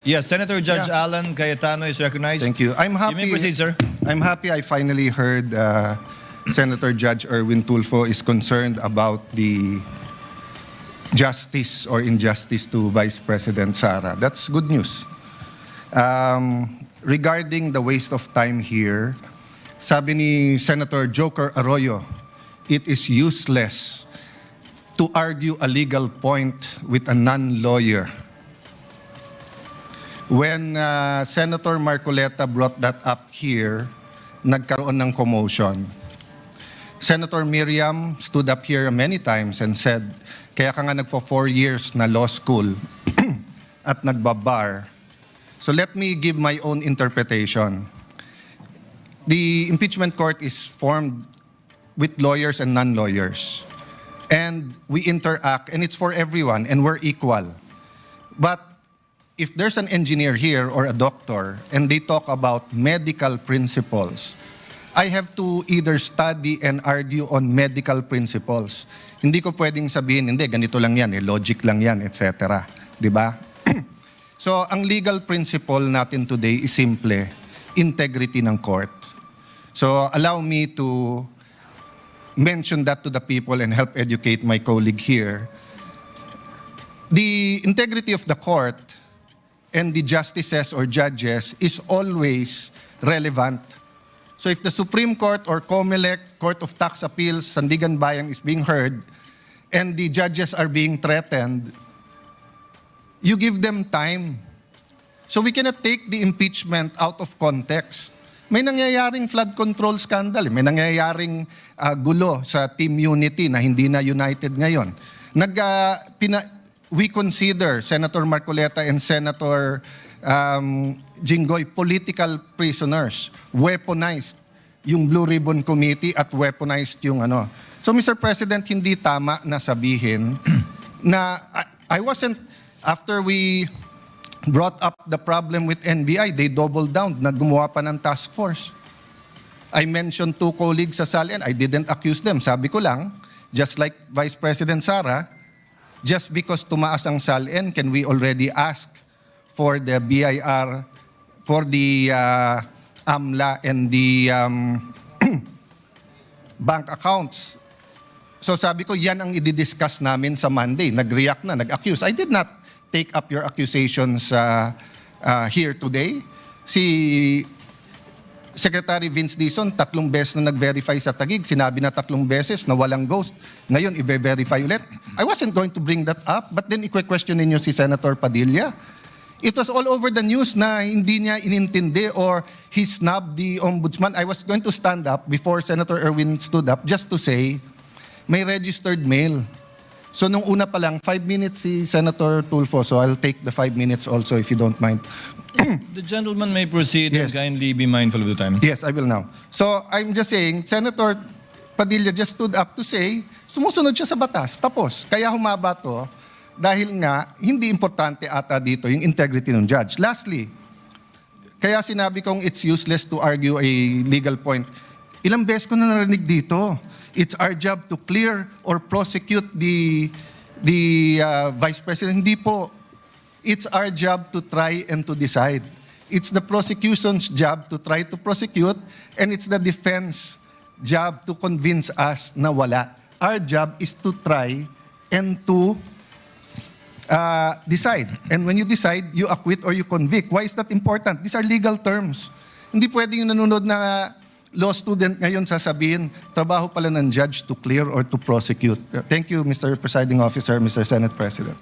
Yes, Senator Judge Yeah. Alan Cayetano is recognized. Thank you. I'm happy. You may proceed, sir. I'm happy I finally heard Senator Judge Erwin Tulfo is concerned about the justice or injustice to Vice President Sara. That's good news. Regarding the waste of time here, sabi ni Senator Joker Arroyo, it is useless to argue a legal point with a non-lawyer. When Senator Marcoleta brought that up here, nagkaroon ng commotion. Senator Miriam stood up here many times and said, kaya ka nga nagpo 4 years na law school at nagbabar. So let me give my own interpretation. The impeachment court is formed with lawyers and non-lawyers. And we interact, and it's for everyone, and we're equal. But if there's an engineer here or a doctor and they talk about medical principles, I have to either study and argue on medical principles. Hindi ko pwedeng sabihin, hindi, ganito lang yan, logic lang yan, etc. Diba? So, ang legal principle natin today is simple, integrity ng court. So, allow me to mention that to the people and help educate my colleague here. The integrity of the court and the justices or judges is always relevant. So if the Supreme Court or COMELEC, Court of Tax Appeals, Sandigan Bayan is being heard and the judges are being threatened, you give them time. So we cannot take the impeachment out of context. May nangyayaring flood control scandal, may nangyayaring gulo sa Team Unity na hindi na united ngayon. We consider Senator Marcoleta and Senator Jinggoy political prisoners, weaponized yung Blue Ribbon Committee at weaponized yung ano. So Mr. President, hindi tama na sabihin na I wasn't, after we brought up the problem with NBI, they doubled down, naggumawa pa ng task force. I mentioned 2 colleagues sa SALN, I didn't accuse them. Sabi ko lang, just like Vice President Sara, just because tumaas ang SALN, can we already ask for the BIR, for the AMLA and the bank accounts? So sabi ko, yan ang i-discuss namin sa Monday. Nag-react na, nag-accuse. I did not take up your accusations here today. Si Secretary Vince Dizon, 3 beses na nag-verify sa Taguig. Sinabi na 3 beses na walang ghost. Ngayon, i-verify ulit. I wasn't going to bring that up, but then i-question ninyo si Senator Padilla. It was all over the news na hindi niya inintindi or he snubbed the ombudsman. I was going to stand up before Senator Erwin stood up just to say, may registered mail. So nung una pa lang, 5 minutes si Senator Tulfo, so I'll take the 5 minutes also if you don't mind. The gentleman may proceed and Yes. kindly be mindful of the time. Yes, I will now. So I'm just saying, Senator Padilla just stood up to say, sumusunod siya sa batas. Tapos, kaya humaba to dahil nga hindi importante ata dito yung integrity ng judge. Lastly, kaya sinabi kong it's useless to argue a legal point. Ilang beses ko na narinig dito. It's our job to clear or prosecute the Vice President. Hindi po. It's our job to try and to decide. It's the prosecution's job to try to prosecute, and it's the defense job to convince us na wala. Our job is to try and to decide. And when you decide, you acquit or you convict. Why is that important? These are legal terms. Hindi pwedeng yung nanonood na law student ngayon sasabihin, trabaho pala ng judge to clear or to prosecute. Thank you, Mr. Presiding Officer, Mr. Senate President.